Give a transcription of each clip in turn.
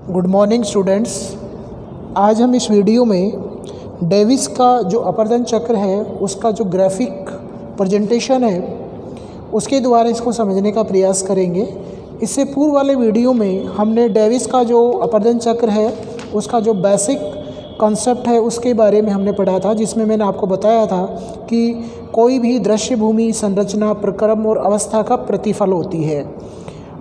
Good morning students. आज हम इस वीडियो में डेविस का जो अपर्दन चक्र है उसका जो ग्राफिक प्रेजेंटेशन है उसके द्वारा इसको समझने का प्रयास करेंगे। इससे पूर्व वाले वीडियो में हमने डेविस का जो अपर्दन चक्र है उसका जो बेसिक कॉन्सेप्ट है उसके बारे में हमने पढ़ा था, जिसमें मैंने आपको बताया था कि कोई भी दृश्य भूमि संरचना प्रक्रम और अवस्था का प्रतिफल होती है।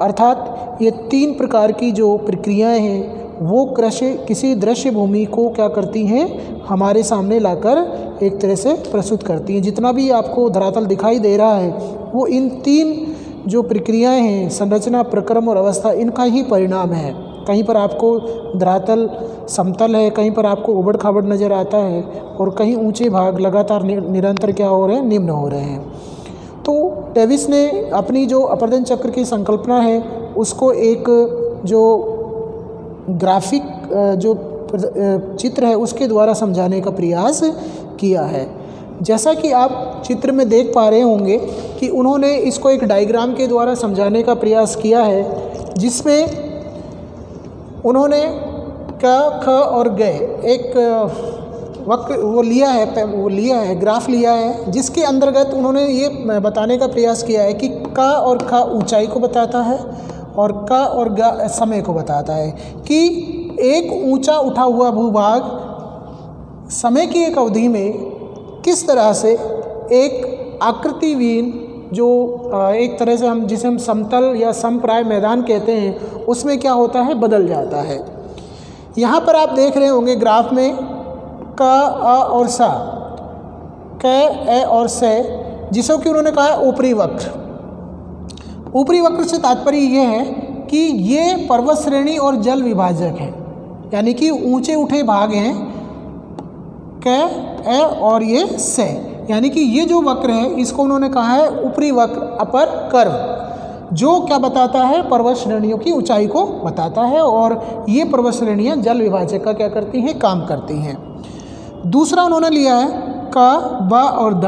अर्थात ये तीन प्रकार की जो प्रक्रियाएं हैं वो किसी दृश्य भूमि को क्या करती हैं, हमारे सामने लाकर एक तरह से प्रस्तुत करती हैं। जितना भी आपको धरातल दिखाई दे रहा है वो इन तीन जो प्रक्रियाएं हैं संरचना प्रक्रम और अवस्था, इनका ही परिणाम है। कहीं पर आपको धरातल समतल है, कहीं पर आपको उबड़ खाबड़ नज़र आता है और कहीं ऊंचे भाग लगातार निरंतर क्या हो रहे हैं, निम्न हो रहे हैं। तो डेविस ने अपनी जो अपर्दन चक्र की संकल्पना है उसको एक जो ग्राफिक जो चित्र है उसके द्वारा समझाने का प्रयास किया है। जैसा कि आप चित्र में देख पा रहे होंगे कि उन्होंने इसको एक डायग्राम के द्वारा समझाने का प्रयास किया है, जिसमें उन्होंने क, ख और ग एक वक्र वो लिया है ग्राफ लिया है, जिसके अंतर्गत उन्होंने ये बताने का प्रयास किया है कि क और ख ऊंचाई को बताता है और क और ग समय को बताता है कि एक ऊंचा उठा हुआ भूभाग समय की एक अवधि में किस तरह से एक आकृतिहीन जो एक तरह से जिसे हम समतल या समप्राय मैदान कहते हैं उसमें क्या होता है, बदल जाता है। यहाँ पर आप देख रहे होंगे ग्राफ में क, अ और सा, क, ए और से, जिसको कि उन्होंने कहा है ऊपरी वक्र। ऊपरी वक्र से तात्पर्य ये है कि ये पर्वत श्रेणी और जल विभाजक है, यानी कि ऊंचे उठे भाग हैं क, ए और ये से, यानी कि ये जो वक्र है इसको उन्होंने कहा है ऊपरी वक्र, अपर कर्व, जो क्या बताता है, पर्वत श्रेणियों की ऊंचाई को बताता है। और ये पर्वत श्रेणियाँ जल विभाजक का क्या करती हैं, काम करती हैं। दूसरा उन्होंने लिया है क, ब और द।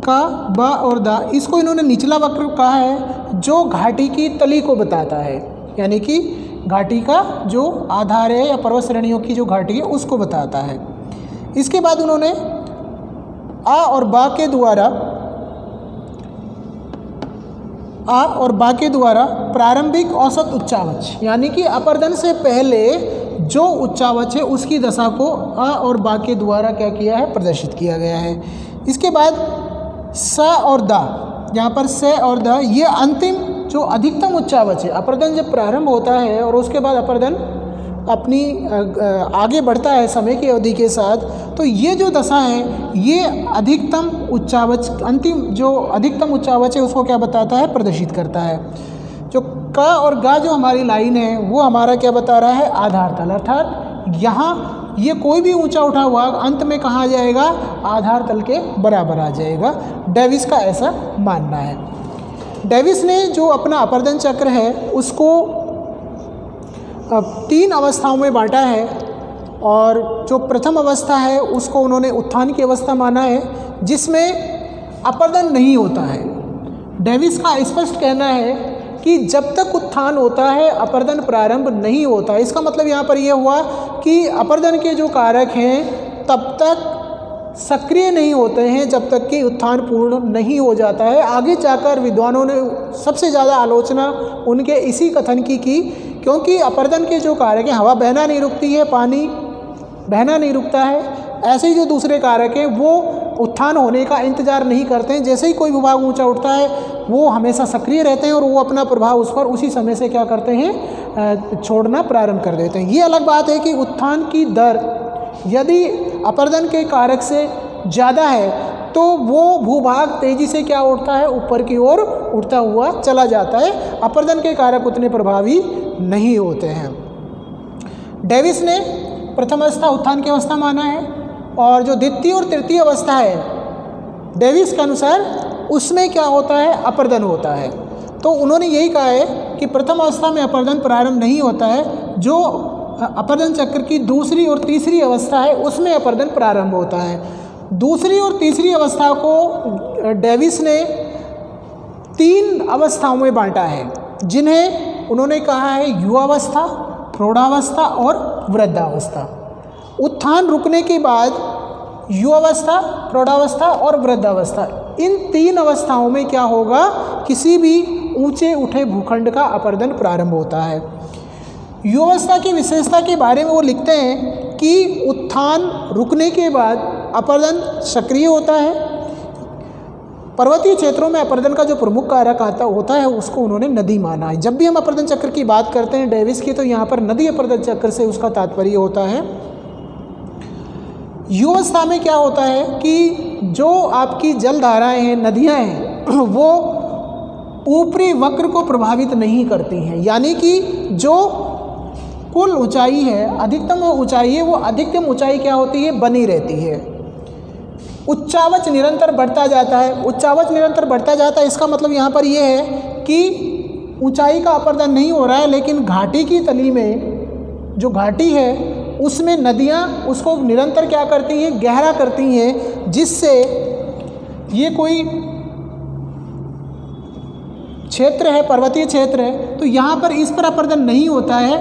क, ब और द, इसको इन्होंने निचला वक्र कहा है जो घाटी की तली को बताता है, यानी कि घाटी का जो आधार है या पर्वत श्रेणियों की जो घाटी है उसको बताता है। इसके बाद उन्होंने आ और बा के द्वारा प्रारंभिक औसत उच्चावच, यानी कि अपर्दन से पहले जो उच्चावच है उसकी दशा को अ और बा के द्वारा क्या किया है, प्रदर्शित किया गया है। इसके बाद स और द, यहाँ पर से और द, ये अंतिम जो अधिकतम उच्चावच है। अपर्दन जब प्रारंभ होता है और उसके बाद अपर्दन अपनी आगे बढ़ता है समय की अवधि के साथ, तो ये जो दशा है ये अधिकतम उच्चावच, अंतिम जो अधिकतम उच्चावच है उसको क्या बताता है, प्रदर्शित करता है। जो क और ग जो हमारी लाइन है वो हमारा क्या बता रहा है, आधार तल, अर्थात यहाँ ये कोई भी ऊंचा उठा हुआ अंत में कहाँ आ जाएगा, आधार तल के बराबर आ जाएगा। डेविस का ऐसा मानना है। डेविस ने जो अपना अपर्दन चक्र है उसको तीन अवस्थाओं में बांटा है, और जो प्रथम अवस्था है उसको उन्होंने उत्थान की अवस्था माना है, जिसमें अपर्दन नहीं होता है। डेविस का स्पष्ट कहना है कि जब तक उत्थान होता है अपर्दन प्रारंभ नहीं होता। इसका मतलब यहाँ पर यह हुआ कि अपर्दन के जो कारक हैं तब तक सक्रिय नहीं होते हैं जब तक कि उत्थान पूर्ण नहीं हो जाता है। आगे जाकर विद्वानों ने सबसे ज़्यादा आलोचना उनके इसी कथन की क्योंकि अपर्दन के जो कारक हैं, हवा बहना नहीं रुकती है, पानी बहना नहीं रुकता है, ऐसे ही जो दूसरे कारक हैं वो उत्थान होने का इंतजार नहीं करते हैं। जैसे ही कोई विभाग ऊंचा उठता है वो हमेशा सक्रिय रहते हैं और वो अपना प्रभाव उस पर उसी समय से क्या करते हैं, छोड़ना प्रारंभ कर देते हैं। ये अलग बात है कि उत्थान की दर यदि अपर्दन के कारक से ज़्यादा है तो वो भूभाग तेजी से क्या उठता है, ऊपर की ओर उठता हुआ चला जाता है। अपर्दन के कारक उतने प्रभावी नहीं होते हैं। डेविस ने प्रथम अवस्था उत्थान की अवस्था माना है, और जो द्वितीय और तृतीय अवस्था है डेविस के अनुसार उसमें क्या होता है, अपर्दन होता है। तो उन्होंने यही कहा है कि प्रथम अवस्था में अपर्दन प्रारंभ नहीं होता है, जो अपर्दन चक्र की दूसरी और तीसरी अवस्था है उसमें अपर्दन प्रारंभ होता है। दूसरी और तीसरी अवस्था को डेविस ने तीन अवस्थाओं में बांटा है, जिन्हें उन्होंने कहा है युवावस्था, प्रौढ़ावस्था और वृद्धावस्था। उत्थान रुकने के बाद युवावस्था, प्रौढ़ावस्था और वृद्धावस्था, इन 3 अवस्थाओं में क्या होगा, किसी भी ऊंचे उठे भूखंड का अपरदन प्रारंभ होता है। युवावस्था की विशेषता के बारे में वो लिखते हैं कि उत्थान रुकने के बाद अपरदन सक्रिय होता है। पर्वतीय क्षेत्रों में अपरदन का जो प्रमुख कारक होता है उसको उन्होंने नदी माना है। जब भी हम अपरदन चक्र की बात करते हैं डेविस की, तो यहाँ पर नदी अपरदन चक्र से उसका तात्पर्य होता है। युवावस्था में क्या होता है कि जो आपकी जल धाराएँ हैं, नदियाँ हैं, वो ऊपरी वक्र को प्रभावित नहीं करती हैं, यानी कि जो कुल ऊंचाई है, अधिकतम ऊंचाई है, वो अधिकतम ऊंचाई क्या होती है, बनी रहती है। उच्चावच निरंतर बढ़ता जाता है। उच्चावच निरंतर बढ़ता जाता है, इसका मतलब यहाँ पर ये है कि ऊंचाई का अपरदन नहीं हो रहा है, लेकिन घाटी की तली में जो घाटी है उसमें नदियाँ उसको निरंतर क्या करती हैं, गहरा करती हैं, जिससे ये कोई क्षेत्र है, पर्वतीय क्षेत्र है, तो यहाँ पर इस पर अपरदन नहीं होता है,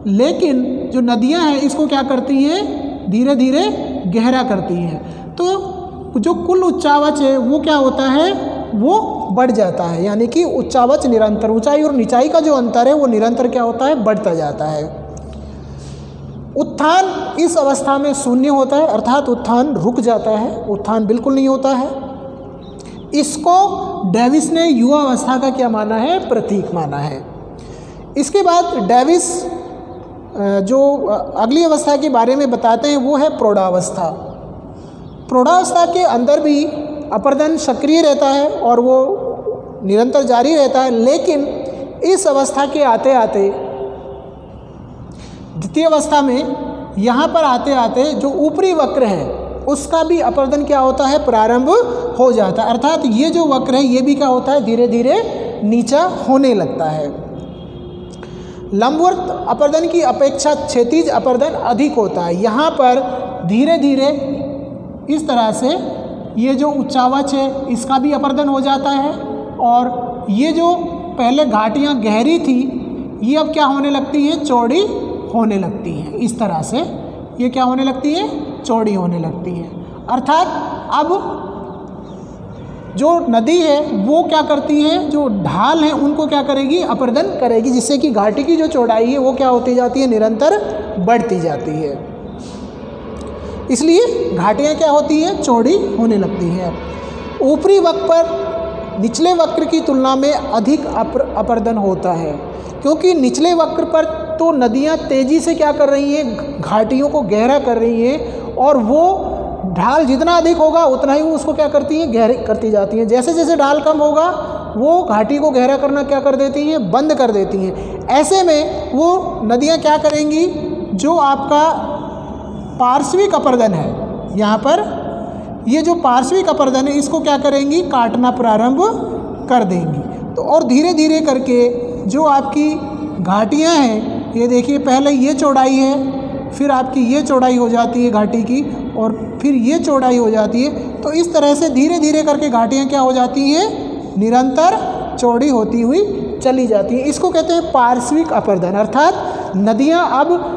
लेकिन जो नदियाँ हैं इसको क्या करती हैं, धीरे धीरे गहरा करती हैं। तो जो कुल उच्चावच है वो क्या होता है, वो बढ़ जाता है, यानी कि उच्चावच निरंतर, ऊंचाई और निचाई का जो अंतर है वो निरंतर क्या होता है, बढ़ता जाता है। उत्थान इस अवस्था में शून्य होता है, अर्थात उत्थान रुक जाता है, उत्थान बिल्कुल नहीं होता है। इसको डेविस ने युवा अवस्था का क्या माना है, प्रतीक माना है। इसके बाद डेविस जो अगली अवस्था के बारे में बताते हैं वो है प्रौढ़ावस्था। प्रौढ़ावस्था के अंदर भी अपरदन सक्रिय रहता है और वो निरंतर जारी रहता है, लेकिन इस अवस्था के आते आते द्वितीय अवस्था में यहाँ पर आते आते जो ऊपरी वक्र है उसका भी अपरदन क्या होता है, प्रारंभ हो जाता है, अर्थात ये जो वक्र है ये भी क्या होता है, धीरे धीरे नीचा होने लगता है। लंबवत अपरदन की अपेक्षा क्षैतिज अपरदन अधिक होता है। यहाँ पर धीरे धीरे इस तरह से ये जो उच्चावच है इसका भी अपरदन हो जाता है, और ये जो पहले घाटियाँ गहरी थी ये अब क्या होने लगती हैं, चौड़ी होने लगती हैं। इस तरह से ये क्या होने लगती है, चौड़ी होने लगती है, अर्थात अब जो नदी है वो क्या करती है, जो ढाल है उनको क्या करेगी, अपरदन करेगी, जिससे कि घाटी की जो चौड़ाई है वो क्या होती जाती है, निरंतर बढ़ती जाती है। इसलिए घाटियाँ क्या होती हैं, चौड़ी होने लगती हैं। ऊपरी वक्र पर निचले वक्र की तुलना में अधिक अपरदन होता है, क्योंकि निचले वक्र पर तो नदियाँ तेज़ी से क्या कर रही हैं, घाटियों को गहरा कर रही हैं, और वो ढाल जितना अधिक होगा उतना ही वो उसको क्या करती हैं, गहरी करती जाती हैं। जैसे जैसे ढाल कम होगा वो घाटी को गहरा करना क्या कर देती हैं, बंद कर देती हैं। ऐसे में वो नदियाँ क्या करेंगी, जो आपका पार्श्विक अपरदन है, यहाँ पर ये जो पार्श्विक अपरदन है इसको क्या करेंगी, काटना प्रारंभ कर देंगी। तो और धीरे धीरे करके जो आपकी घाटियाँ हैं, ये देखिए पहले ये चौड़ाई है, फिर आपकी ये चौड़ाई हो जाती है घाटी की, और फिर ये चौड़ाई हो जाती है। तो इस तरह से धीरे धीरे करके घाटियाँ क्या हो जाती हैं, निरंतर चौड़ी होती हुई चली जाती हैं। इसको कहते हैं पार्श्विक अपरदन, अर्थात नदियाँ अब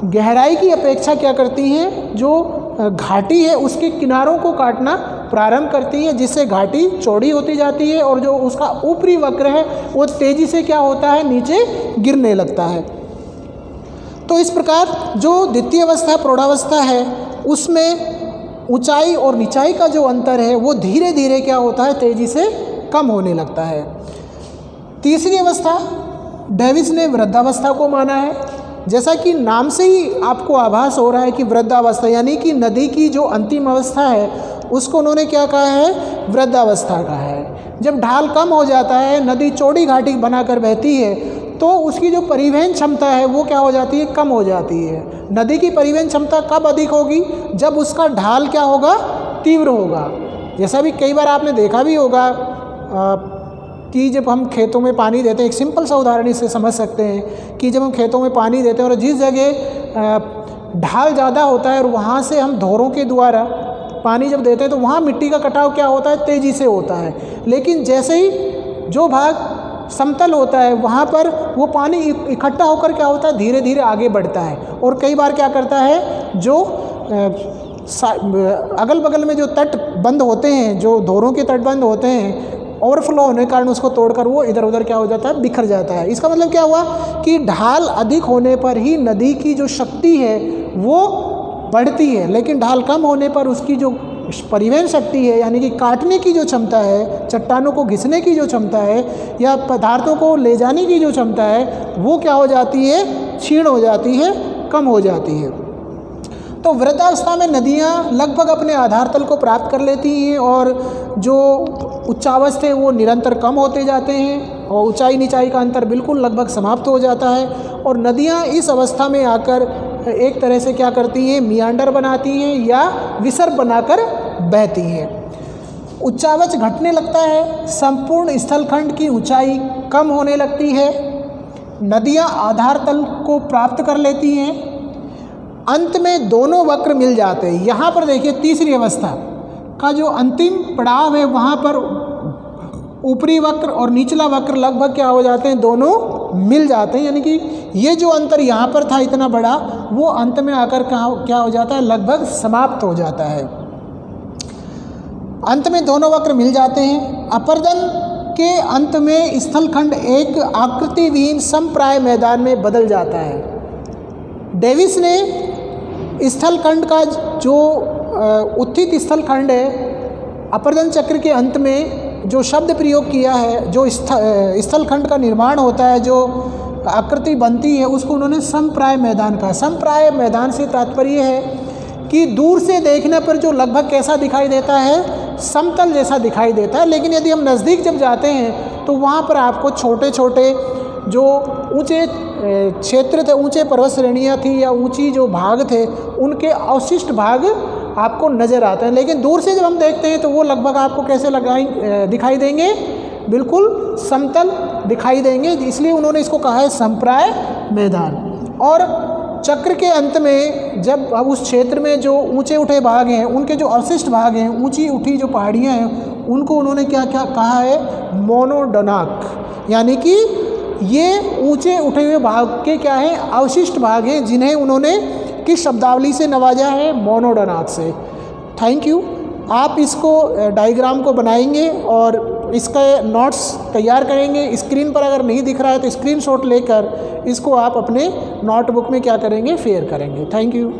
गहराई की अपेक्षा क्या करती हैं, जो घाटी है उसके किनारों को काटना प्रारंभ करती है, जिससे घाटी चौड़ी होती जाती है और जो उसका ऊपरी वक्र है वो तेज़ी से क्या होता है, नीचे गिरने लगता है। तो इस प्रकार जो द्वितीय अवस्था प्रौढ़ावस्था है उसमें ऊंचाई और निचाई का जो अंतर है वो धीरे धीरे क्या होता है, तेज़ी से कम होने लगता है। तीसरी अवस्था डेविस ने वृद्धावस्था को माना है। जैसा कि नाम से ही आपको आभास हो रहा है कि वृद्धावस्था यानी कि नदी की जो अंतिम अवस्था है उसको उन्होंने क्या कहा है, वृद्धावस्था कहा है। जब ढाल कम हो जाता है, नदी चौड़ी घाटी बनाकर बहती है, तो उसकी जो परिवहन क्षमता है वो क्या हो जाती है, कम हो जाती है। नदी की परिवहन क्षमता कब अधिक होगी, जब उसका ढाल क्या होगा, तीव्र होगा। जैसा भी कई बार आपने देखा भी होगा कि जब हम खेतों में पानी देते हैं, एक सिंपल सा उदाहरण इससे समझ सकते हैं कि जब हम खेतों में पानी देते हैं और जिस जगह ढाल ज़्यादा होता है और वहाँ से हम धोरों के द्वारा पानी जब देते हैं तो वहाँ मिट्टी का कटाव क्या होता है, तेज़ी से होता है। लेकिन जैसे ही जो भाग समतल होता है वहाँ पर वो पानी इकट्ठा होकर क्या होता है, धीरे धीरे आगे बढ़ता है। और कई बार क्या करता है, जो अगल बगल में जो तट बंद होते हैं, जो धोरों के तटबंध होते हैं, ओवरफ्लो होने के कारण उसको तोड़कर वो इधर उधर क्या हो जाता है, बिखर जाता है। इसका मतलब क्या हुआ कि ढाल अधिक होने पर ही नदी की जो शक्ति है वो बढ़ती है, लेकिन ढाल कम होने पर उसकी जो परिवहन शक्ति है, यानी कि काटने की जो क्षमता है, चट्टानों को घिसने की जो क्षमता है, या पदार्थों को ले जाने की जो क्षमता है, वो क्या हो जाती है, क्षीण हो जाती है, कम हो जाती है। तो वृद्धावस्था में नदियाँ लगभग अपने आधार तल को प्राप्त कर लेती हैं और जो उच्चावच थे वो निरंतर कम होते जाते हैं और ऊंचाई नीचाई का अंतर बिल्कुल लगभग समाप्त हो जाता है। और नदियाँ इस अवस्था में आकर एक तरह से क्या करती हैं, मियांडर बनाती हैं या विसर्ग बनाकर बहती हैं। उच्चावच घटने लगता है, संपूर्ण स्थलखंड की ऊंचाई कम होने लगती है, नदियाँ आधार तल को प्राप्त कर लेती हैं, अंत में दोनों वक्र मिल जाते हैं। यहाँ पर देखिए तीसरी अवस्था का जो अंतिम पड़ाव है वहाँ पर ऊपरी वक्र और निचला वक्र लगभग क्या हो जाते हैं, दोनों मिल जाते हैं, यानी कि ये जो अंतर यहाँ पर था इतना बड़ा, वो अंत में आकर क्या हो जाता है, लगभग समाप्त हो जाता है। अंत में दोनों वक्र मिल जाते हैं। अपर्दन के अंत में स्थलखंड एक आकृतिविहीन समप्राय मैदान में बदल जाता है। डेविस ने स्थलखंड का जो उत्थित स्थलखंड है, अपर्दन चक्र के अंत में जो शब्द प्रयोग किया है, जो स्थलखंड का निर्माण होता है, जो आकृति बनती है, उसको उन्होंने समप्राय मैदान कहा। समप्राय मैदान से तात्पर्य है कि दूर से देखने पर जो लगभग कैसा दिखाई देता है, समतल जैसा दिखाई देता है, लेकिन यदि हम नज़दीक जब जाते हैं तो वहाँ पर आपको छोटे छोटे जो ऊंचे क्षेत्र थे, ऊंचे पर्वत श्रेणियाँ थी या ऊंची जो भाग थे, उनके अवशिष्ट भाग आपको नज़र आते हैं। लेकिन दूर से जब हम देखते हैं तो वो लगभग आपको कैसे दिखाई देंगे, बिल्कुल समतल दिखाई देंगे, इसलिए उन्होंने इसको कहा है समप्राय मैदान। और चक्र के अंत में जब अब उस क्षेत्र में जो ऊंचे उठे भाग हैं, उनके जो अवशिष्ट भाग हैं, ऊंची उठी जो पहाड़ियाँ हैं, उनको उन्होंने क्या क्या कहा है, मोनोडोनाक, यानी कि ये ऊंचे उठे हुए भाग के क्या है, अवशिष्ट भाग हैं, जिन्हें उन्होंने किस शब्दावली से नवाजा है, मोनोडोनाक से। Thank you. आप इसको डायग्राम को बनाएंगे और इसका नोट्स तैयार करेंगे। स्क्रीन पर अगर नहीं दिख रहा है तो स्क्रीनशॉट लेकर इसको आप अपने नोटबुक में क्या करेंगे, शेयर करेंगे। Thank you.